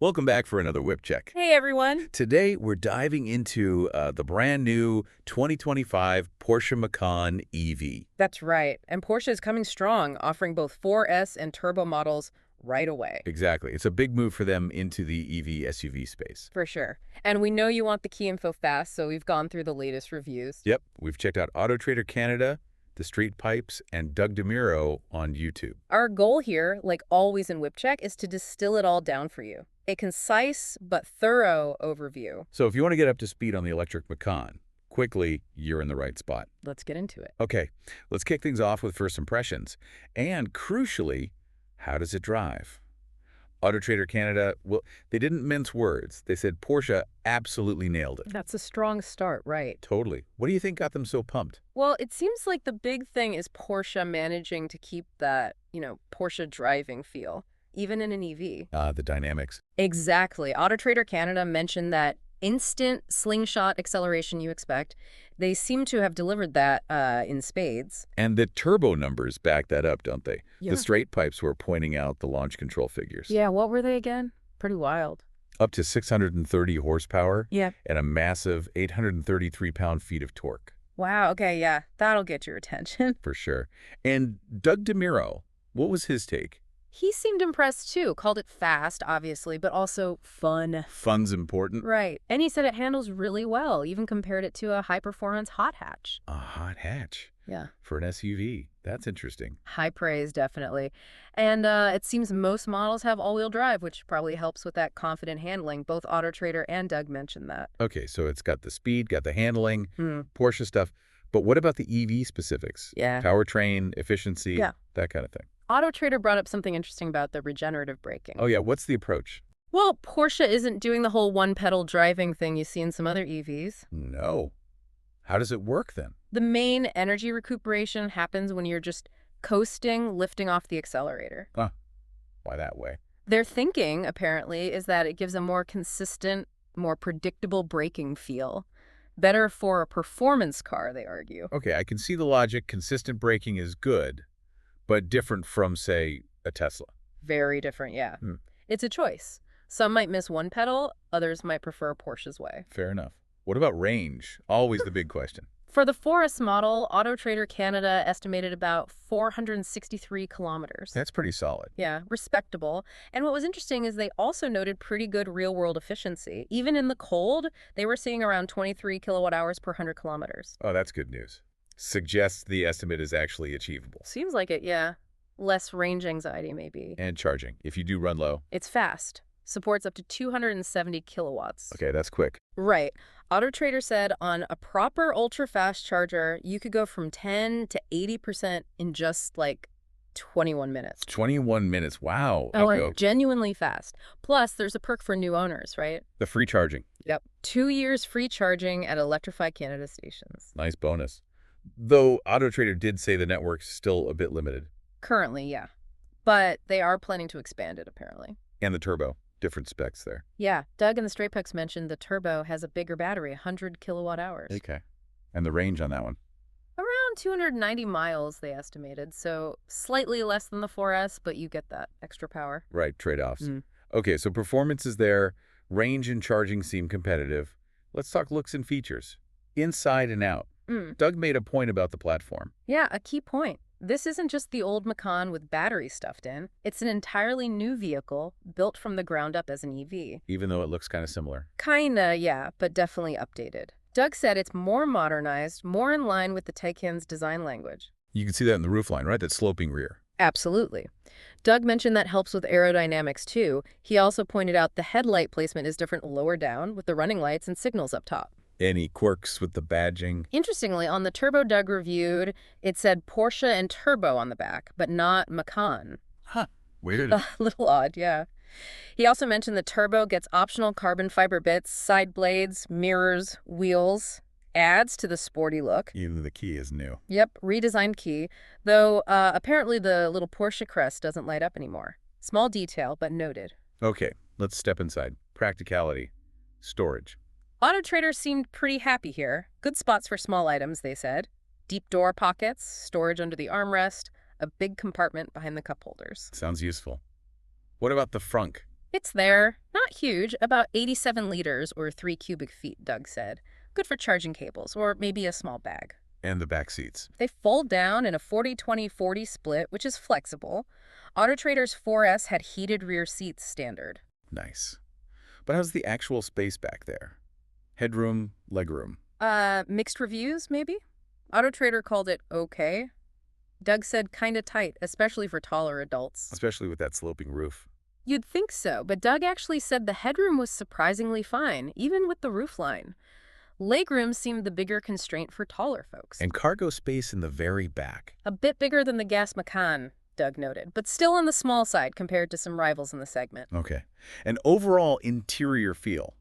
Welcome back for another whip check. Hey, everyone. Today, we're diving into the brand new 2025 Porsche Macan EV. That's right. And Porsche is coming strong, offering both 4S and turbo models right away. Exactly. It's a big move for them into the EV SUV space. For sure. And we know you want the key info fast, so we've gone through the latest reviews. Yep, we've checked out AutoTrader Canada, TheStraightPipes, and Doug Demuro on YouTube. Our goal here, like always in Whip Check, is to distill it all down for you. A concise but thorough overview. So if you want to get up to speed on the electric Macan, quickly, you're in the right spot. Let's get into it. Okay, let's kick things off with first impressions. And crucially, how does it drive? AutoTrader Canada, well, they didn't mince words. They said Porsche absolutely nailed it. That's a strong start, right? Totally. What do you think got them so pumped? Well, it seems like the big thing is Porsche managing to keep that, Porsche driving feel, even in an EV. The dynamics. Exactly. AutoTrader Canada mentioned that instant slingshot acceleration you expect. They seem to have delivered that in spades. And the turbo numbers back that up, don't they? Yeah. TheStraightPipes were pointing out the launch control figures. Yeah, what were they again? Pretty wild. Up to 630 horsepower. Yeah. And a massive 833 pound-feet of torque. Wow, okay, yeah. That'll get your attention. For sure. And Doug Demuro, what was his take? He seemed impressed, too. Called it fast, obviously, but also fun. Fun's important. Right. And he said it handles really well, even compared it to a high-performance hot hatch. A hot hatch. Yeah. For an SUV. That's interesting. High praise, definitely. And it seems most models have all-wheel drive, which probably helps with that confident handling. Both AutoTrader and Doug mentioned that. Okay, so it's got the speed, got the handling, Porsche stuff. But what about the EV specifics? Yeah. Powertrain, efficiency, that kind of thing. AutoTrader brought up something interesting about the regenerative braking. Oh, yeah. What's the approach? Well, Porsche isn't doing the whole one-pedal driving thing you see in some other EVs. No. How does it work, then? The main energy recuperation happens when you're just coasting, lifting off the accelerator. Huh. Why that way? Their thinking, apparently, is that it gives a more consistent, more predictable braking feel. Better for a performance car, they argue. Okay, I can see the logic. Consistent braking is good, but different from, say, a Tesla. Very different, yeah. It's a choice. Some might miss one pedal, others might prefer Porsche's way. Fair enough. What about range? Always the big question. For the 4S model, AutoTrader Canada estimated about 463 kilometers. That's pretty solid. Yeah, respectable. And what was interesting is they also noted pretty good real-world efficiency. Even in the cold, they were seeing around 23 kilowatt hours per 100 kilometers. Oh, that's good news. Suggests the estimate is actually achievable. Seems like it, yeah. Less range anxiety, maybe. And charging, if you do run low. It's fast. Supports up to 270 kilowatts. Okay, that's quick. Right. AutoTrader said on a proper ultra-fast charger, you could go from 10 to 80% in just, 21 minutes. 21 minutes. Wow. Oh, and genuinely fast. Plus, there's a perk for new owners, right? The free charging. Yep. 2 years free charging at Electrify Canada stations. Nice bonus. Though AutoTrader did say the network's still a bit limited. Currently, yeah. But they are planning to expand it, apparently. And the turbo. Different specs there. Yeah. Doug and the TheStraightPipes mentioned the turbo has a bigger battery, 100 kilowatt hours. Okay. And the range on that one? Around 290 miles, they estimated. So slightly less than the 4S, but you get that extra power. Right. Trade-offs. Okay, so performance is there. Range and charging seem competitive. Let's talk looks and features. Inside and out. Doug made a point about the platform. Yeah, a key point. This isn't just the old Macan with battery stuffed in. It's an entirely new vehicle built from the ground up as an EV. Even though it looks kind of similar. Kinda, yeah, but definitely updated. Doug said it's more modernized, more in line with the Taycan's design language. You can see that in the roofline, right? That sloping rear. Absolutely. Doug mentioned that helps with aerodynamics, too. He also pointed out the headlight placement is different lower down, with the running lights and signals up top. Any quirks with the badging? Interestingly, on the turbo Doug reviewed, it said Porsche and Turbo on the back, but not Macan. Huh. Weird. A little odd, yeah. He also mentioned the turbo gets optional carbon fiber bits, side blades, mirrors, wheels. Adds to the sporty look. Even the key is new. Yep, redesigned key. Though apparently the little Porsche crest doesn't light up anymore. Small detail, but noted. Okay, let's step inside. Practicality. Storage. AutoTrader seemed pretty happy here. Good spots for small items, they said. Deep door pockets, storage under the armrest, a big compartment behind the cup holders. Sounds useful. What about the frunk? It's there. Not huge, about 87 liters or 3 cubic feet, Doug said. Good for charging cables, or maybe a small bag. And the back seats. They fold down in a 40-20-40 split, which is flexible. AutoTrader's 4S had heated rear seats standard. Nice. But how's the actual space back there? Headroom, legroom. Mixed reviews, maybe? AutoTrader called it okay. Doug said kinda tight, especially for taller adults. Especially with that sloping roof. You'd think so, but Doug actually said the headroom was surprisingly fine, even with the roofline. Legroom seemed the bigger constraint for taller folks. And cargo space in the very back. A bit bigger than the gas Macan, Doug noted, but still on the small side compared to some rivals in the segment. Okay. An overall interior feel.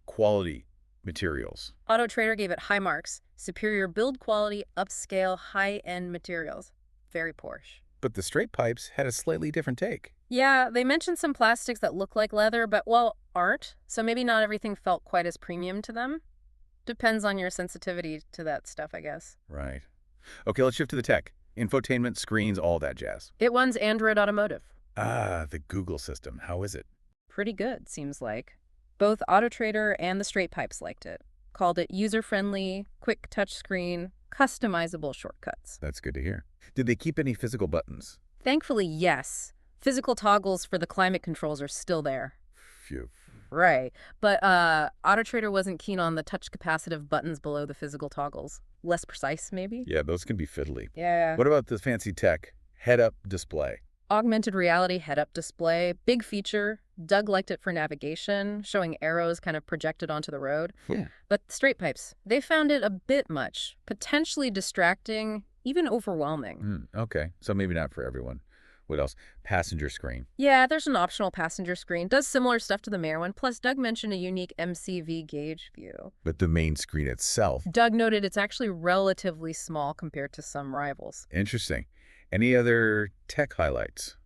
Quality materials. AutoTrader gave it high marks. Superior build quality, upscale, high-end materials. Very Porsche. But the straight pipes had a slightly different take. Yeah, they mentioned some plastics that look like leather, but, well, aren't. So maybe not everything felt quite as premium to them. Depends on your sensitivity to that stuff, I guess. Right. Okay, let's shift to the tech. Infotainment, screens, all that jazz. It runs Android Automotive. Ah, the Google system. How is it? Pretty good, seems like. Both AutoTrader and TheStraightPipes liked it. Called it user-friendly, quick touchscreen, customizable shortcuts. That's good to hear. Did they keep any physical buttons? Thankfully, yes. Physical toggles for the climate controls are still there. Phew. Right. But AutoTrader wasn't keen on the touch capacitive buttons below the physical toggles. Less precise, maybe? Yeah, those can be fiddly. Yeah. What about the fancy tech? Head-up display. Augmented reality head-up display. Big feature. Doug liked it for navigation, showing arrows kind of projected onto the road. Yeah. But TheStraightPipes, they found it a bit much. Potentially distracting, even overwhelming. Okay, so maybe not for everyone. What else? Passenger screen. Yeah, there's an optional passenger screen. Does similar stuff to the Mayor one. Plus, Doug mentioned a unique MCV gauge view. But the main screen itself. Doug noted it's actually relatively small compared to some rivals. Interesting. Any other tech highlights?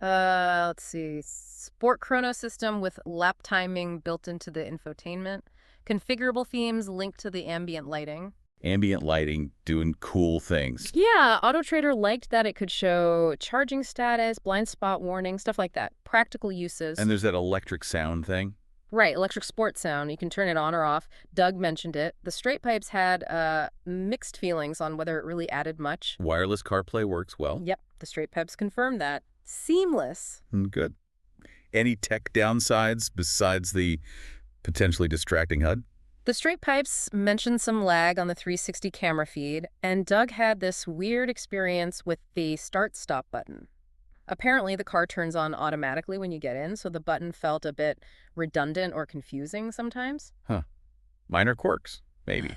Let's see. Sport chrono system with lap timing built into the infotainment. Configurable themes linked to the ambient lighting. Ambient lighting doing cool things. Yeah, AutoTrader liked that it could show charging status, blind spot warning, stuff like that. Practical uses. And there's that electric sound thing. Right, electric sport sound. You can turn it on or off. Doug mentioned it. The TheStraightPipes had mixed feelings on whether it really added much. Wireless CarPlay works well. Yep, the TheStraightPipes confirmed that. Seamless. Good. Any tech downsides besides the potentially distracting HUD? The TheStraightPipes mentioned some lag on the 360 camera feed, and Doug had this weird experience with the start-stop button. Apparently, the car turns on automatically when you get in, so the button felt a bit redundant or confusing sometimes. Huh. Minor quirks, maybe.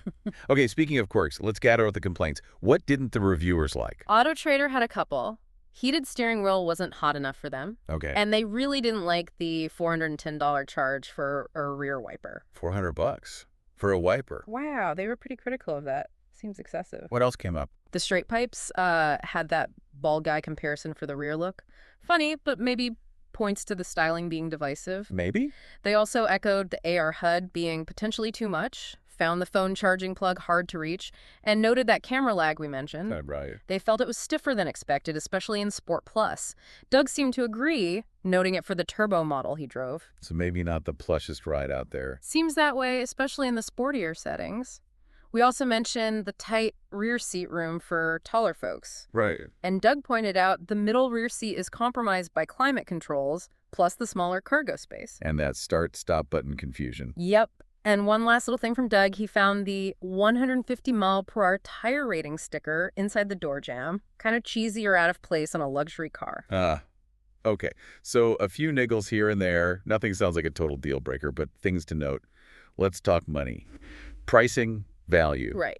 Okay, speaking of quirks, let's gather out the complaints. What didn't the reviewers like? AutoTrader had a couple. Heated steering wheel wasn't hot enough for them. Okay. And they really didn't like the $410 charge for a rear wiper. $400 for a wiper. Wow, they were pretty critical of that. Seems excessive. What else came up? The TheStraightPipes had that bald guy comparison for the rear look. Funny, but maybe points to the styling being divisive. Maybe? They also echoed the AR HUD being potentially too much, found the phone charging plug hard to reach, and noted that camera lag we mentioned. Right. They felt it was stiffer than expected, especially in Sport Plus. Doug seemed to agree, noting it for the turbo model he drove. So maybe not the plushest ride out there. Seems that way, especially in the sportier settings. We also mentioned the tight rear seat room for taller folks. Right. And Doug pointed out the middle rear seat is compromised by climate controls, plus the smaller cargo space. And that start-stop button confusion. Yep. And one last little thing from Doug, he found the 150 mile per hour tire rating sticker inside the door jamb. Kind of cheesy or out of place on a luxury car. Okay. So a few niggles here and there. Nothing sounds like a total deal breaker, but things to note. Let's talk money. Pricing, value. Right.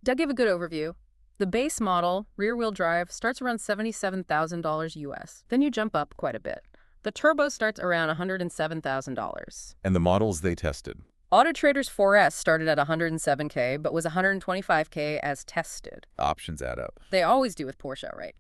Doug gave a good overview. The base model, rear-wheel drive, starts around $77,000 US. Then you jump up quite a bit. The turbo starts around $107,000. And the models they tested? AutoTrader's 4S started at $107K, but was $125K as tested. Options add up. They always do with Porsche, right?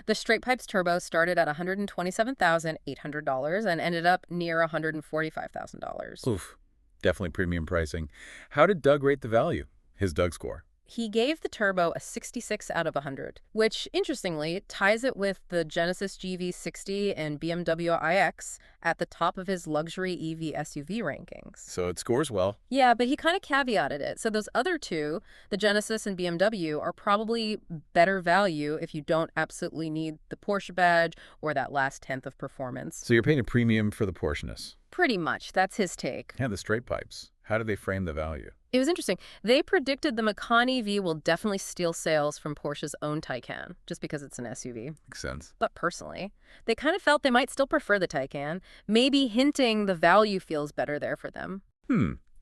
The TheStraightPipes Turbo started at $127,800 and ended up near $145,000. Oof. Definitely premium pricing. How did Doug rate the value? His Doug score. He gave the turbo a 66 out of 100, which, interestingly, ties it with the Genesis GV60 and BMW iX at the top of his luxury EV SUV rankings. So it scores well. Yeah, but he kind of caveated it. So those other two, the Genesis and BMW, are probably better value if you don't absolutely need the Porsche badge or that last tenth of performance. So you're paying a premium for the Porscheness. Pretty much. That's his take. And the straight pipes. How do they frame the value? It was interesting. They predicted the Macan EV will definitely steal sales from Porsche's own Taycan, just because it's an SUV. Makes sense. But personally, they kind of felt they might still prefer the Taycan, maybe hinting the value feels better there for them.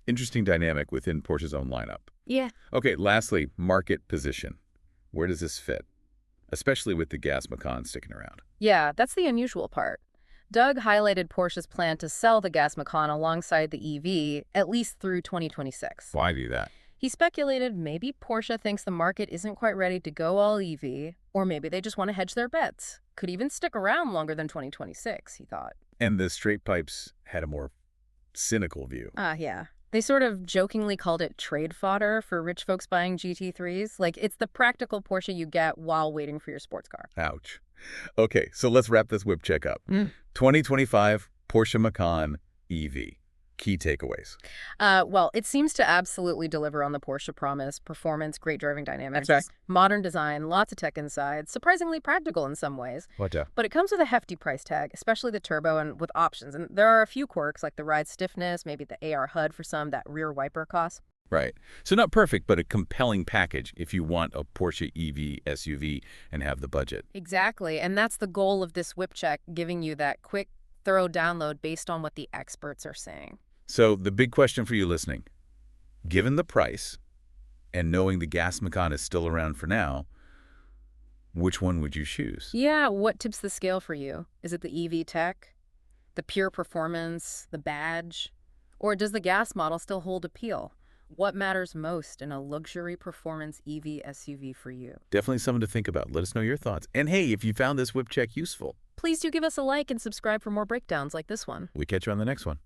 Interesting dynamic within Porsche's own lineup. Yeah. Okay, lastly, market position. Where does this fit? Especially with the gas Macan sticking around. Yeah, that's the unusual part. Doug highlighted Porsche's plan to sell the gas Macan alongside the EV, at least through 2026. Why do that? He speculated maybe Porsche thinks the market isn't quite ready to go all EV, or maybe they just want to hedge their bets. Could even stick around longer than 2026, he thought. And the straight pipes had a more cynical view. Yeah. They sort of jokingly called it trade fodder for rich folks buying GT3s. Like, it's the practical Porsche you get while waiting for your sports car. Ouch. Okay, so let's wrap this whip check up. 2025 Porsche Macan EV. Key takeaways. Well, it seems to absolutely deliver on the Porsche promise. Performance, great driving dynamics, Okay. modern design, lots of tech inside, surprisingly practical in some ways. But it comes with a hefty price tag, especially the turbo and with options. And there are a few quirks like the ride stiffness, maybe the AR HUD for some, that rear wiper cost. Right. So not perfect, but a compelling package if you want a Porsche EV SUV and have the budget. Exactly. And that's the goal of this whip check, giving you that quick, thorough download based on what the experts are saying. So the big question for you listening, given the price and knowing the gas Macan is still around for now, which one would you choose? Yeah, what tips the scale for you? Is it the EV tech, the pure performance, the badge? Or does the gas model still hold appeal? What matters most in a luxury performance EV SUV for you? Definitely something to think about. Let us know your thoughts. And hey, if you found this whip check useful, Please do give us a like and subscribe for more breakdowns like this one. we catch you on the next one.